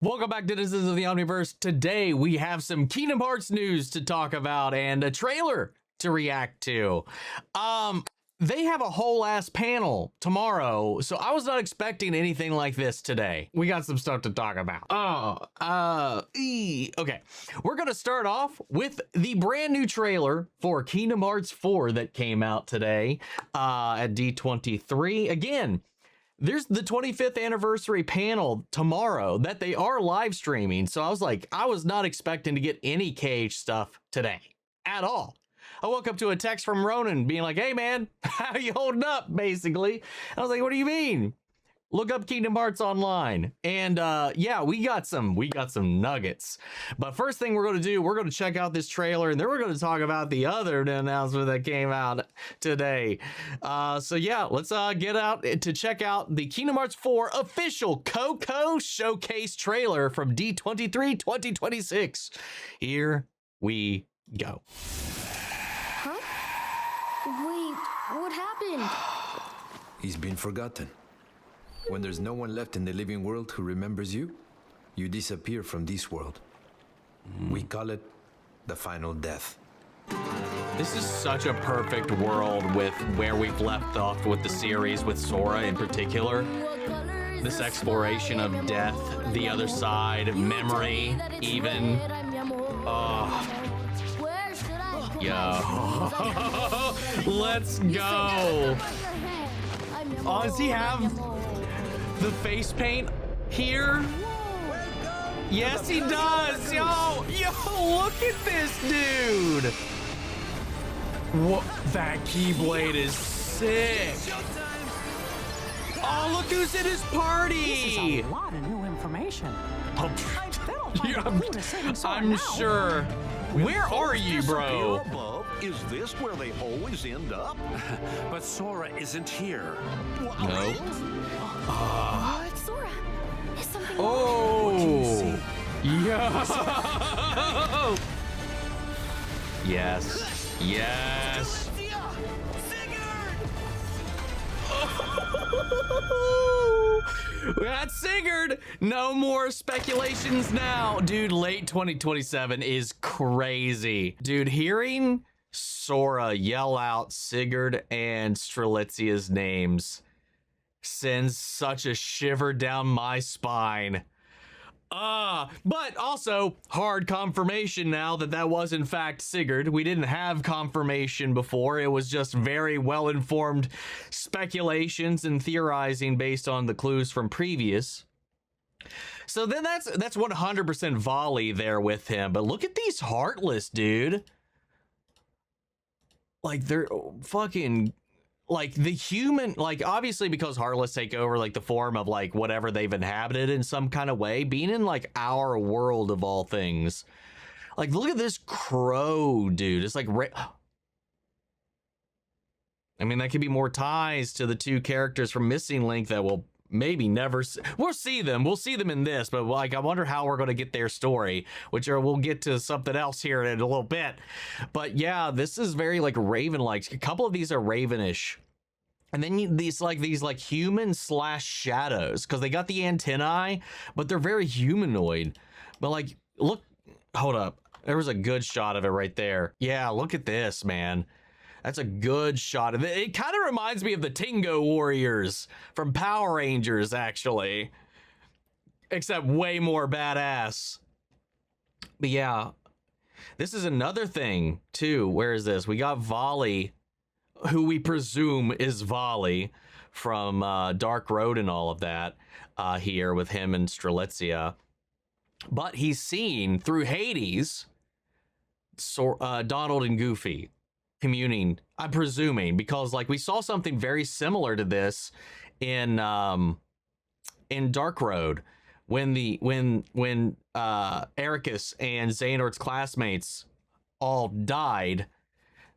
Welcome back to Citizens of the Omniverse. Today we have some Kingdom Hearts news to talk about and a trailer to react to. They have a whole ass panel tomorrow, so I was not expecting anything like this today. We got some stuff to talk about. Okay. We're gonna start off with the brand new trailer for Kingdom Hearts 4 that came out today at D23. Again, there's the 25th anniversary panel tomorrow that they are live streaming. So I was not expecting to get any Cage stuff today at all. I woke up to a text from Ronan being like, hey man, how you holding up? Basically. I was like, what do you mean? Look up Kingdom Hearts online. And yeah, we got some nuggets. But first thing we're going to do, we're going to check out this trailer, and then we're going to talk about the other announcement that came out today. So yeah, let's get out to check out the Kingdom Hearts 4 official Coco showcase trailer from D23 2026. Here we go. Huh? Wait, what happened? He's been forgotten. When there's no one left in the living world who remembers you, you disappear from this world. We call it the final death. This is such a perfect world with where we've left off with the series, with Sora in particular. This exploration of death, the other side, memory, even. Yo. Let's go. Oh, does he have the face paint here? Yes, he does. Yo, look at this dude. What? That Keyblade is sick. Oh, look who's in his party. This is a lot of new information. I'm sure. Where are you, bro? Is this where they always end up? But Sora isn't here. No. Sora, is something Oh. Yo. Yes. Yes. We got Sigurd. No more speculations now. Dude, late 2027 is crazy. Dude, hearing Sora yell out Sigurd and Strelitzia's names sends such a shiver down my spine. But also hard confirmation now that was in fact Sigurd. We didn't have confirmation before. It was just very well-informed speculations and theorizing based on the clues from previous. So then that's 100% Volley there with him. But look at these Heartless, dude. Like they're fucking like the human, like obviously because Heartless take over like the form of like whatever they've inhabited in some kind of way, being in like our world of all things. Like look at this crow, dude. It's like I mean, that could be more ties to the two characters from Missing Link that will maybe never we'll see them in this, but like I wonder how we're going to get their story, which we'll get to something else here in a little bit. But yeah, this is very like Raven-like. A couple of these are Ravenish, and then these human / shadows, because they got the antennae, but they're very humanoid. But like, look, hold up, there was a good shot of it right there. Yeah, look at this, man. That's a good shot of it. It kind of reminds me of the Tingo Warriors from Power Rangers, actually. Except way more badass. But yeah, this is another thing, too. Where is this? We got Volley, who we presume is Volley from Dark Road and all of that here with him and Strelitzia. But he's seen through Hades, Donald and Goofy communing, I'm presuming, because like we saw something very similar to this in Dark Road when Ericus and Xehanort's classmates all died.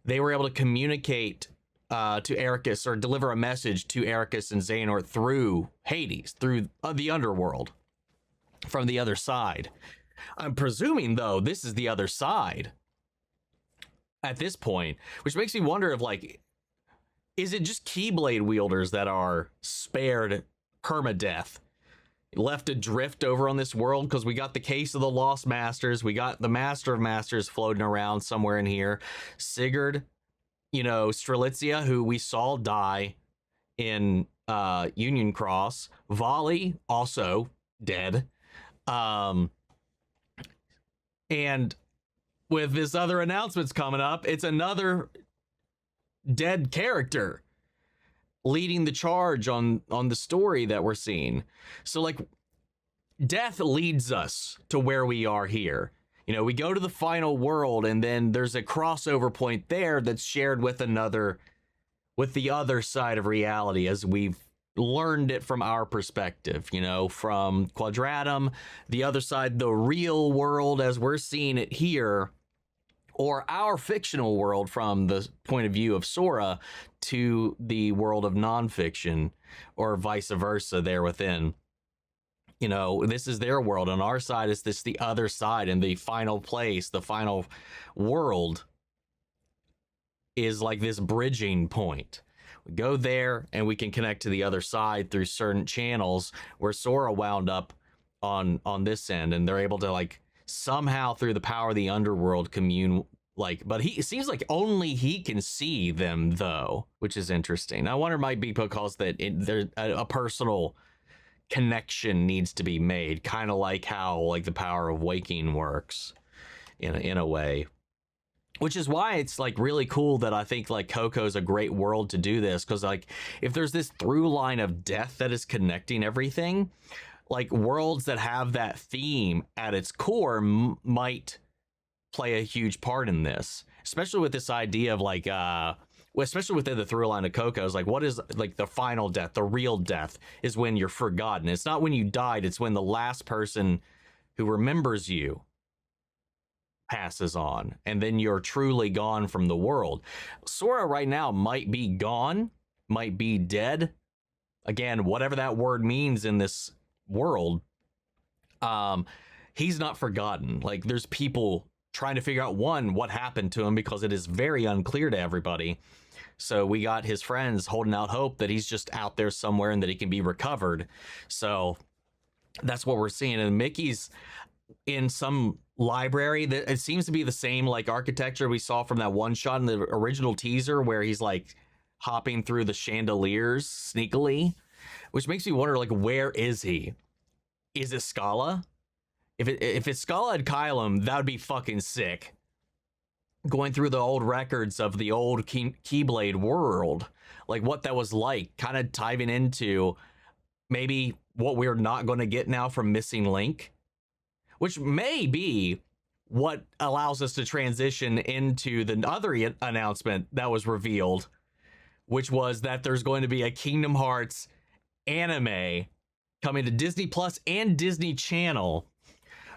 They were able to communicate to Ericus, or deliver a message to Ericus and Xehanort through Hades, through the underworld from the other side. I'm presuming though this is the other side at this point, which makes me wonder if like, is it just Keyblade wielders that are spared permadeath left adrift over on this world because we got the case of the Lost Masters. We got the Master of Masters floating around somewhere in here. Sigurd, Strelitzia, who we saw die in Union Cross. Volley, also dead. And with this other announcements coming up, it's another dead character leading the charge on the story that we're seeing. So like, death leads us to where we are here. We go to the final world, and then there's a crossover point there that's shared with the other side of reality, as we've learned it from our perspective, from Quadratum, the other side, the real world as we're seeing it here, or our fictional world from the point of view of Sora to the world of nonfiction, or vice versa there within. This is their world. On our side, is this the other side, and the final place, the final world is like this bridging point. We go there and we can connect to the other side through certain channels where Sora wound up on this end, and they're able to like somehow through the power of the underworld commune, but it seems like only he can see them though, which is interesting. I wonder, might be because that there's a personal connection needs to be made, kind of like how like the power of waking works in a way. Which is why it's like really cool that I think like Coco is a great world to do this, because like if there's this through line of death that is connecting everything, like worlds that have that theme at its core might play a huge part in this, especially with this idea of like especially within the through line of Coco, is like, what is like the final death? The real death is when you're forgotten. It's not when you died, it's when the last person who remembers you passes on, and then you're truly gone from the world. Sora right now might be gone, might be dead. Again, whatever that word means in this world, he's not forgotten. Like, there's people trying to figure out, one, what happened to him, because it is very unclear to everybody. So we got his friends holding out hope that he's just out there somewhere and that he can be recovered. So that's what we're seeing. And Mickey's in some library that it seems to be the same like architecture we saw from that one shot in the original teaser, where he's like hopping through the chandeliers sneakily, which makes me wonder, like, where is he? Is it Scala? If it's Scala and Kylum, that would be fucking sick. Going through the old records of the old Keyblade world, like what that was like, kind of diving into maybe what we're not going to get now from Missing Link, which may be what allows us to transition into the other announcement that was revealed, which was that there's going to be a Kingdom Hearts anime coming to Disney Plus and Disney Channel,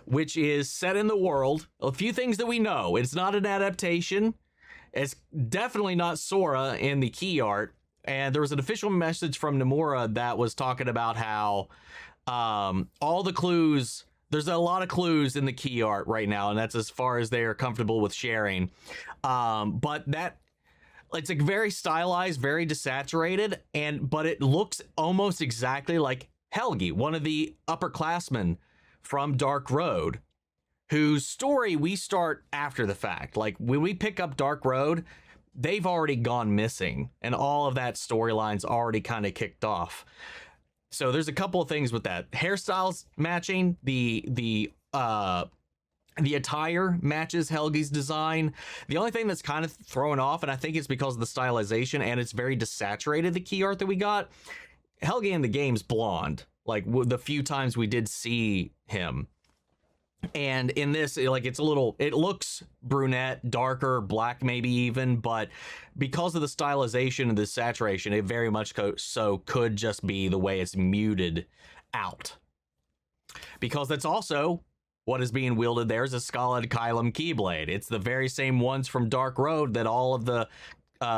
which is set in the world. A few things that we know. It's not an adaptation. It's definitely not Sora in the key art. And there was an official message from Nomura that was talking about how all the clues, there's a lot of clues in the key art right now, and that's as far as they are comfortable with sharing. But that, it's like very stylized, very desaturated, but it looks almost exactly like Helgi, one of the upperclassmen from Dark Road, whose story we start after the fact. Like, when we pick up Dark Road, they've already gone missing, and all of that storyline's already kind of kicked off. So there's a couple of things with that. Hairstyles matching, the attire matches Helgi's design. The only thing that's kind of thrown off, and I think it's because of the stylization, and it's very desaturated, the key art that we got. Helgi in the game's blonde, like the few times we did see him. And in this, like, it looks brunette, darker, black maybe even, but because of the stylization and the saturation, it very much so could just be the way it's muted out. Because that's also what is being wielded there is a Scala Kylum Keyblade. It's the very same ones from Dark Road that all of the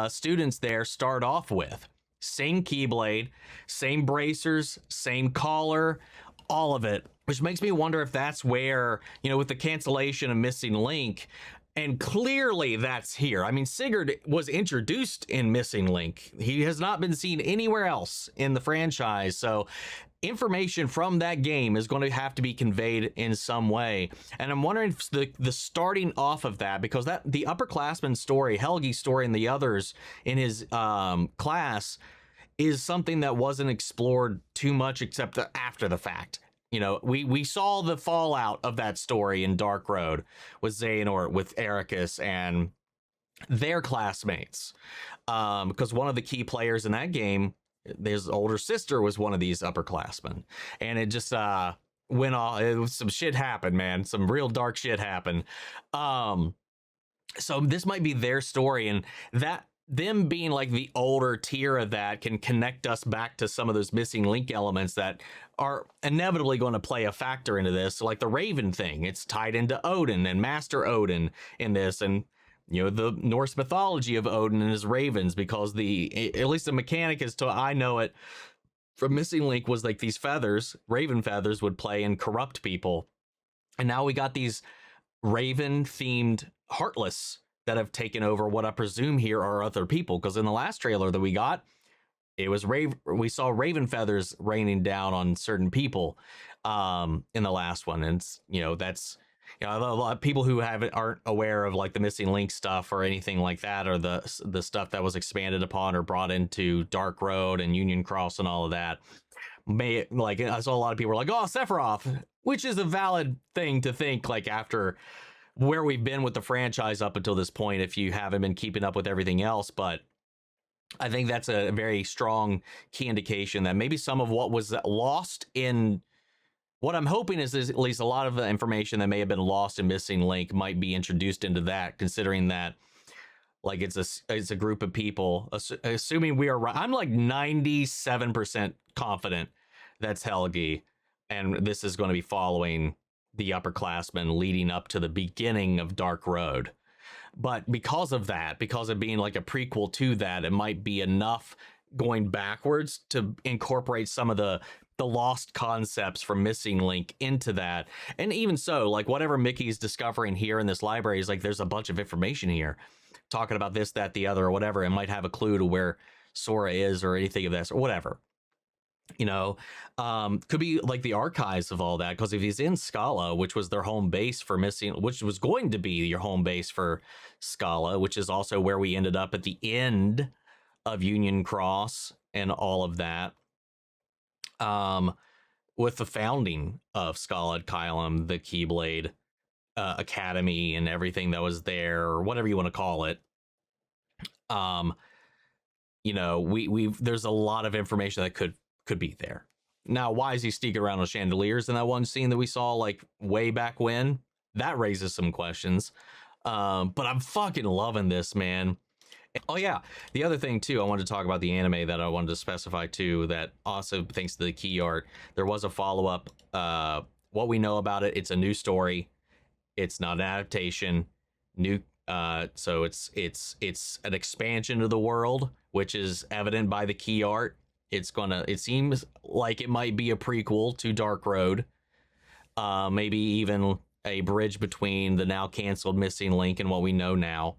students there start off with. Same Keyblade, same bracers, same collar, all of it, which makes me wonder if that's where, with the cancellation of Missing Link, and clearly that's here. I mean, Sigurd was introduced in Missing Link. He has not been seen anywhere else in the franchise. So information from that game is going to have to be conveyed in some way. And I'm wondering if the starting off of that, because that the upperclassman story, Helgi's story, and the others in his class is something that wasn't explored too much except after the fact. You know, we saw the fallout of that story in Dark Road with Xehanort, with Ericus, and their classmates. Because one of the key players in that game, his older sister was one of these upperclassmen, and it just went off. Some shit happened, man. Some real dark shit happened. So this might be their story, and that them being like the older tier of that can connect us back to some of those missing link elements that are inevitably going to play a factor into this. So like the Raven thing, it's tied into Odin and Master Odin in this, and you know, the Norse mythology of Odin and his ravens, because at least the mechanic as to I know it from Missing Link was like these feathers, raven feathers, would play and corrupt people. And now we got these raven themed Heartless that have taken over what I presume here are other people. Because in the last trailer that we got, it was we saw raven feathers raining down on certain people in the last one. And you know, that's, you know, a lot of people who aren't aware of like the Missing Link stuff or anything like that, or the stuff that was expanded upon or brought into Dark Road and Union Cross and all of that. Like I saw a lot of people were like, oh, Sephiroth, which is a valid thing to think, like after where we've been with the franchise up until this point, if you haven't been keeping up with everything else. But I think that's a very strong key indication that maybe some of what was lost in, what I'm hoping is at least a lot of the information that may have been lost in Missing Link might be introduced into that, considering that like it's a group of people, assuming we are right. I'm like 97% confident that's Helgi, and this is going to be following the upperclassmen leading up to the beginning of Dark Road. But because of that, because of being like a prequel to that, it might be enough going backwards to incorporate some of the lost concepts from Missing Link into that. And even so, like whatever Mickey's discovering here in this library is like, there's a bunch of information here talking about this, that, the other, or whatever. It might have a clue to where Sora is or anything of this or whatever. You know, could be like the archives of all that, because if he's in Scala, which was their home base for Missing, which was going to be your home base for Scala, which is also where we ended up at the end of Union Cross and all of that, with the founding of Scala Kylum, the Keyblade Academy, and everything that was there, or whatever you want to call it. You know, there's a lot of information that could be there. Now, why is he sneaking around with chandeliers in that one scene that we saw like way back when? That raises some questions. But I'm fucking loving this, man. Oh yeah, the other thing too, I wanted to talk about the anime that I wanted to specify too, that also thanks to the key art, there was a follow-up. What we know about it, it's a new story. It's not an adaptation. So it's an expansion of the world, which is evident by the key art. It seems like it might be a prequel to Dark Road. Maybe even a bridge between the now canceled Missing Link and what we know now.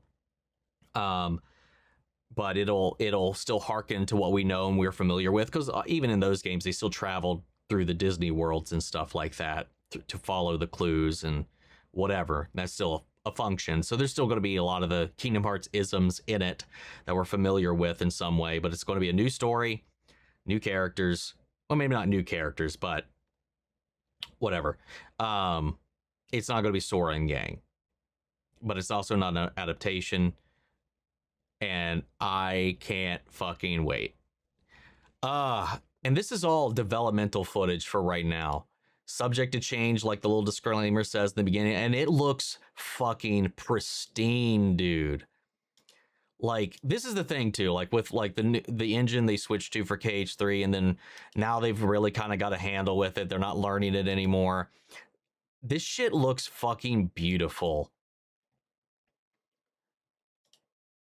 But it'll still harken to what we know and we're familiar with, because even in those games, they still traveled through the Disney worlds and stuff like that to follow the clues and whatever. That's still a function. So there's still going to be a lot of the Kingdom Hearts isms in it that we're familiar with in some way, but it's going to be a new story, new characters. Well, maybe not new characters, but whatever. It's not going to be Sora and gang, but it's also not an adaptation. And I can't fucking wait. And this is all developmental footage for right now. Subject to change, like the little disclaimer says in the beginning, and it looks fucking pristine, dude. Like, this is the thing too, like with like the engine they switched to for KH3, and then now they've really kind of got a handle with it. They're not learning it anymore. This shit looks fucking beautiful.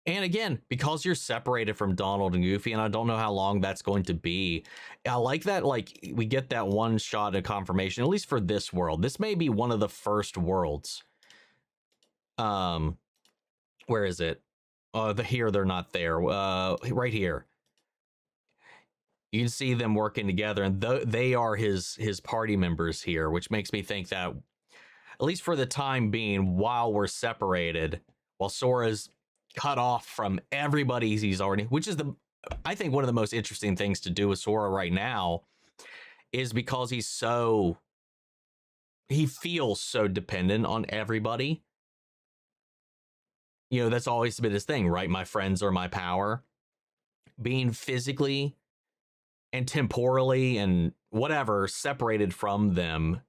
And again, because you're separated from Donald and Goofy, and I don't know how long that's going to be, I like that, like, we get that one shot of confirmation, at least for this world. This may be one of the first worlds. Where is it? Here, they're not there. Right here. You can see them working together, and they are his party members here, which makes me think that, at least for the time being, while we're separated, while Sora's cut off from everybody he's already, which is I think one of the most interesting things to do with Sora right now, is because he feels so dependent on everybody. You know, that's always been his thing, right? My friends are my power. Being physically and temporally and whatever separated from them,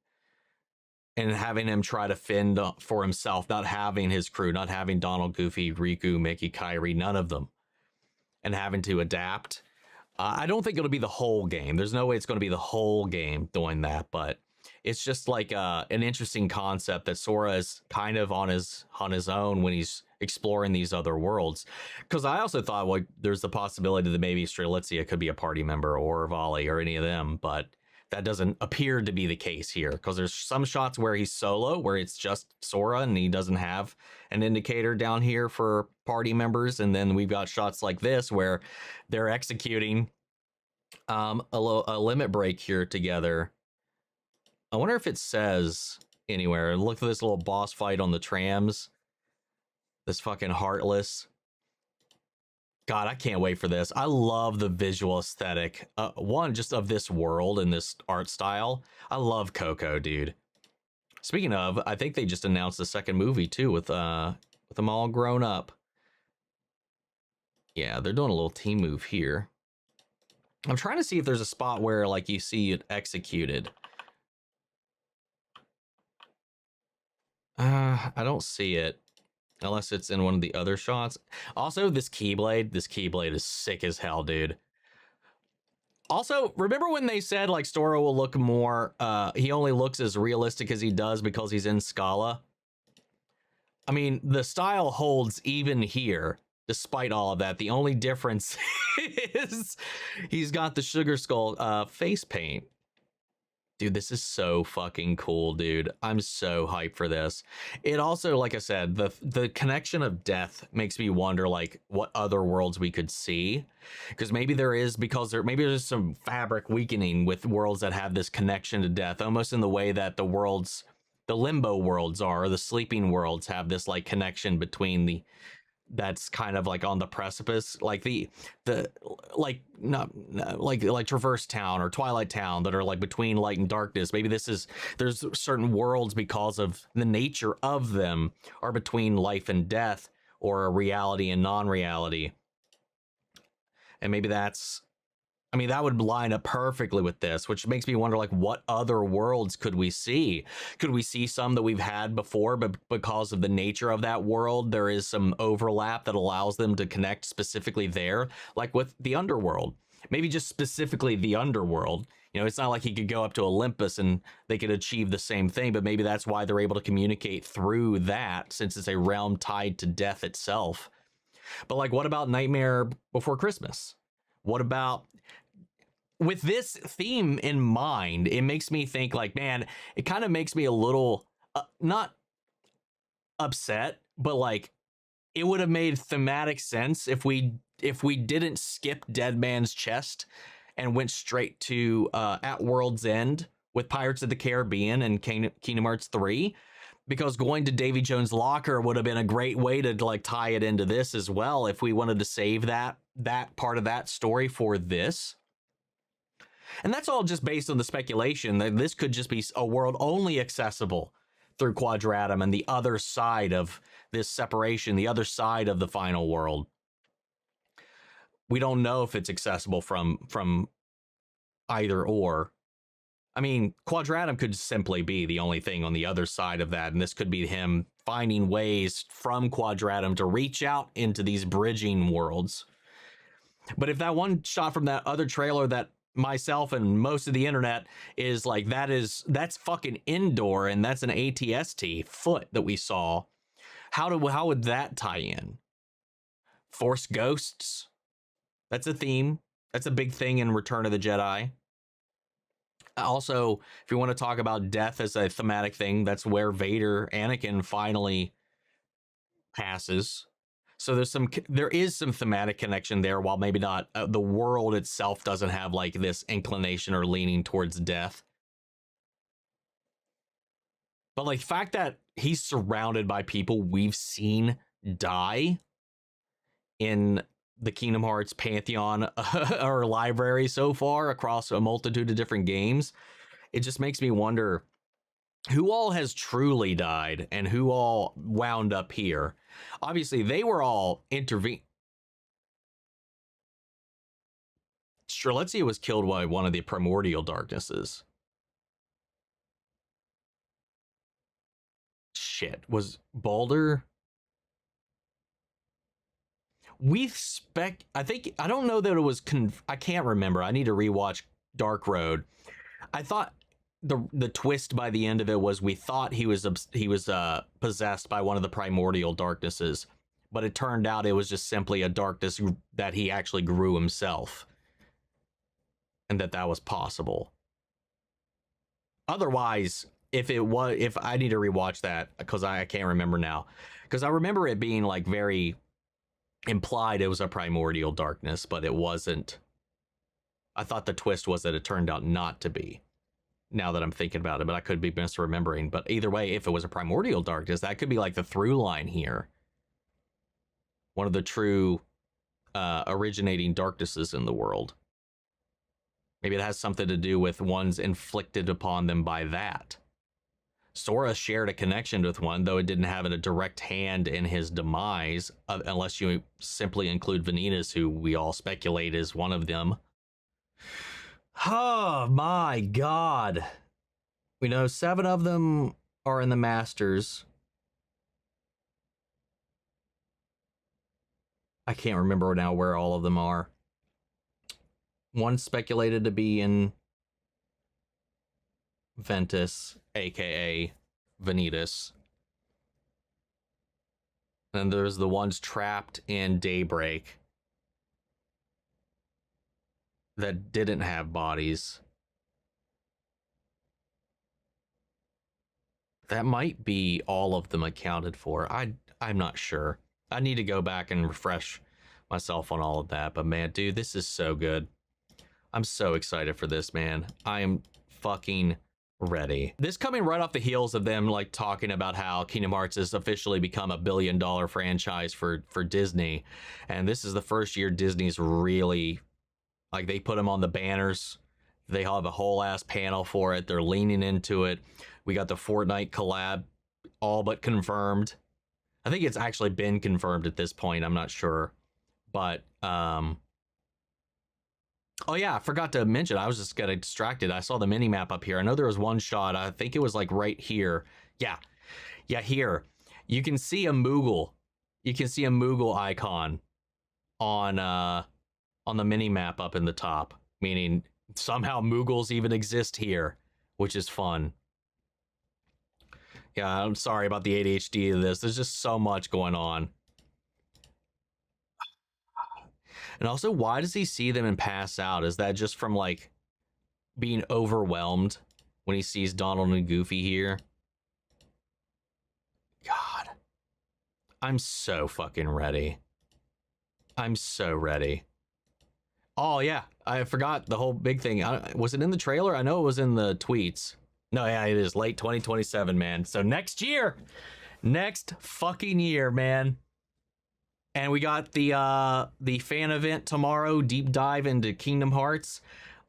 and having him try to fend for himself, not having his crew, not having Donald, Goofy, Riku, Mickey, Kairi, none of them, and having to adapt. I don't think it'll be the whole game. There's no way it's going to be the whole game doing that, but it's just like an interesting concept that Sora is kind of on his own when he's exploring these other worlds. Because I also thought, well, there's the possibility that maybe Strelitzia could be a party member, or Vali, or any of them, but that doesn't appear to be the case here, because there's some shots where he's solo, where it's just Sora and he doesn't have an indicator down here for party members, and then we've got shots like this where they're executing a limit break here together. I wonder if it says anywhere. Look at this little boss fight on the trams. This fucking Heartless. God, I can't wait for this. I love the visual aesthetic. One, just of this world and this art style. I love Coco, dude. Speaking of, I think they just announced the second movie too, with them all grown up. Yeah, they're doing a little team move here. I'm trying to see if there's a spot where like you see it executed. I don't see it. Unless it's in one of the other shots. Also, this Keyblade is sick as hell, dude. Also, remember when they said like Sora will look more, he only looks as realistic as he does because he's in Scala? I mean, the style holds even here, despite all of that. The only difference is he's got the Sugar Skull face paint. Dude, this is so fucking cool, dude. I'm so hyped for this. It also, like I said, the connection of death makes me wonder, like, what other worlds we could see. Because maybe maybe there's some fabric weakening with worlds that have this connection to death, almost in the way that the limbo worlds are, or the sleeping worlds have this, like, connection between that's kind of like on the precipice, like like Traverse Town or Twilight Town that are like between light and darkness. Maybe there's certain worlds, because of the nature of them, are between life and death, or a reality and non-reality. And maybe that would line up perfectly with this, which makes me wonder, like, what other worlds could we see? Could we see some that we've had before, but because of the nature of that world, there is some overlap that allows them to connect specifically there, like with the Underworld? Maybe just specifically the Underworld. You know, it's not like he could go up to Olympus and they could achieve the same thing, but maybe that's why they're able to communicate through that, since it's a realm tied to death itself. But, like, what about Nightmare Before Christmas? What about... With this theme in mind, it makes me think, like, man, it kind of makes me a little, not upset, but like, it would have made thematic sense if we didn't skip Dead Man's Chest and went straight to At World's End with Pirates of the Caribbean and Kingdom Hearts 3, because going to Davy Jones' locker would have been a great way to like tie it into this as well, if we wanted to save that part of that story for this. And that's all just based on the speculation that this could just be a world only accessible through Quadratum and the other side of this separation, the other side of the final world. We don't know if it's accessible from either or. I mean, Quadratum could simply be the only thing on the other side of that, and this could be him finding ways from Quadratum to reach out into these bridging worlds. But if that one shot from that other trailer that myself and most of the internet is like, that's fucking indoor and that's an ATST foot that we saw, how would that tie in? Force ghosts, that's a theme, that's a big thing in Return of the Jedi. Also, if you want to talk about death as a thematic thing, that's where Anakin finally passes. So there is some thematic connection there, while maybe not the world itself doesn't have like this inclination or leaning towards death. But like the fact that he's surrounded by people we've seen die in the Kingdom Hearts pantheon or library so far across a multitude of different games, it just makes me wonder who all has truly died and who all wound up here. Obviously, they were all intervened. Strelitzia was killed by one of the primordial darknesses. Shit, was Baldur? I don't know that it was, I can't remember. I need to rewatch Dark Road. I thought the twist by the end of it was we thought he was possessed by one of the primordial darknesses, but it turned out it was just simply a darkness that he actually grew himself, and that was possible. Otherwise, if I need to rewatch that because I can't remember now, because I remember it being like very implied it was a primordial darkness, but it wasn't. I thought the twist was that it turned out not to be, now that I'm thinking about it, but I could be misremembering. But either way, if it was a primordial darkness, that could be like the through line here. One of the true originating darknesses in the world. Maybe it has something to do with ones inflicted upon them by that. Sora shared a connection with one, though it didn't have a direct hand in his demise, unless you simply include Vanitas, who we all speculate is one of them. Oh my god. We know 7 of them are in the Masters. I can't remember now where all of them are. One's speculated to be in Ventus, aka Vanitas. And there's the ones trapped in Daybreak that didn't have bodies. That might be all of them accounted for. I'm not sure. I need to go back and refresh myself on all of that. But man, dude, this is so good. I'm so excited for this, man. I am fucking ready. This coming right off the heels of them like talking about how Kingdom Hearts has officially become $1 billion franchise for Disney. And this is the first year Disney's really, like, they put them on the banners. They have a whole ass panel for it. They're leaning into it. We got the Fortnite collab all but confirmed. I think it's actually been confirmed at this point. I'm not sure. But, oh yeah, I forgot to mention, I was just getting distracted. I saw the mini map up here. I know there was one shot. I think it was like right here. Yeah, here. You can see a Moogle. You can see a Moogle icon on the mini map up in the top, meaning somehow Moogles even exist here, which is fun. Yeah, I'm sorry about the ADHD of this. There's just so much going on. And also, why does he see them and pass out? Is that just from, like, being overwhelmed when he sees Donald and Goofy here? God. I'm so fucking ready. I'm so ready. Oh, yeah. I forgot the whole big thing. Was it in the trailer? I know it was in the tweets. No, yeah, it is. Late 2027, man. So next year. Next fucking year, man. And we got the fan event tomorrow, deep dive into Kingdom Hearts.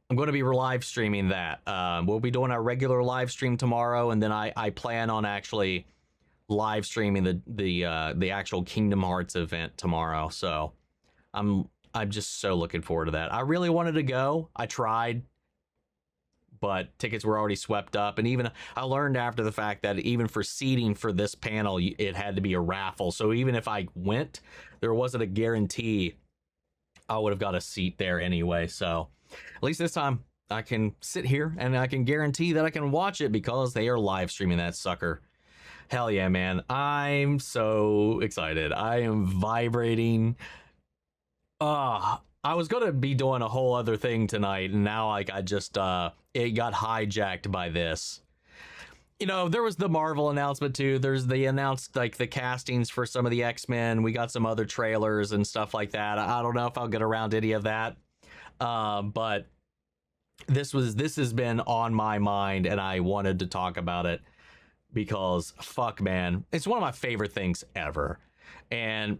I'm going to be live streaming that. We'll be doing our regular live stream tomorrow, and then I plan on actually live streaming the actual Kingdom Hearts event tomorrow. So I'm just so looking forward to that. I really wanted to go. I tried, but tickets were already swept up. And even I learned after the fact that even for seating for this panel, it had to be a raffle. So even if I went, there wasn't a guarantee I would have got a seat there anyway. So at least this time I can sit here and I can guarantee that I can watch it because they are live streaming that sucker. Hell yeah, man. I'm so excited. I am vibrating. I was going to be doing a whole other thing tonight, and now like I just it got hijacked by this. you know, there was the Marvel announcement too. They announced like the castings for some of the X-Men. We got some other trailers and stuff like that. I don't know if I'll get around to any of that. But this has been on my mind and I wanted to talk about it because fuck, man, it's one of my favorite things ever. And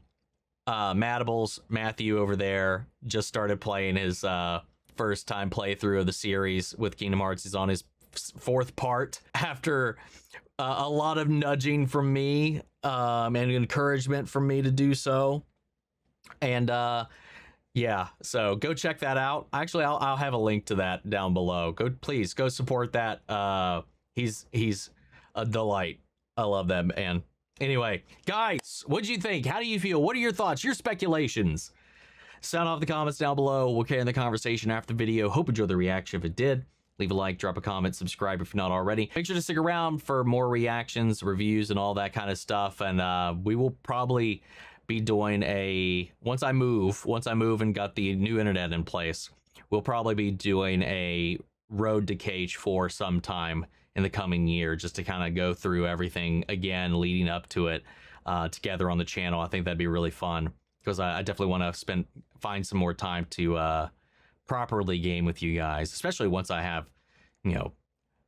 Matthew over there just started playing his first time playthrough of the series with Kingdom Hearts. He's on his fourth part after a lot of nudging from me and encouragement from me to do so. And yeah, so go check that out. Actually, I'll have a link to that down below. Please go support that. He's a delight. I love that man. Anyway, guys, what do you think? How do you feel? What are your thoughts, your speculations? Sound off the comments down below. We'll carry on the conversation after the video. Hope you enjoyed the reaction. If it did, leave a like, drop a comment, subscribe if you're not already. Make sure to stick around for more reactions, reviews, and all that kind of stuff. And we will probably be doing once I move and got the new internet in place, we'll probably be doing a Road to Cage 4 sometime in the coming year, just to kind of go through everything again leading up to it together on the channel. I think that'd be really fun because I definitely want to find some more time to properly game with you guys, especially once I have, you know,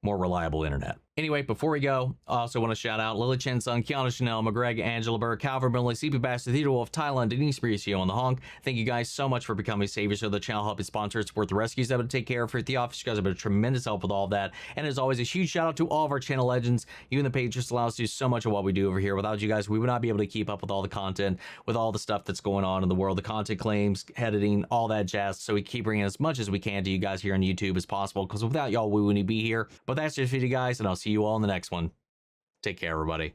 more reliable internet. Anyway, before we go, I also want to shout out Lily Chen Sun, Kiana Chanel, McGreg, Angela Burr, Calvin Billy, CP Bass, Theater Wolf, Thailand, Denise Bricio, and the Honk. Thank you guys so much for becoming saviors of the channel, helping sponsor and support the rescues that would take care of for the office. You guys have been a tremendous help with all of that. And as always, a huge shout out to all of our channel legends. You and the page just allow us to do so much of what we do over here. Without you guys, we would not be able to keep up with all the content, with all the stuff that's going on in the world, the content claims, editing, all that jazz. So we keep bringing as much as we can to you guys here on YouTube as possible, because without y'all, we wouldn't be here. But that's just for you guys, and I'll see you all in the next one. Take care, everybody.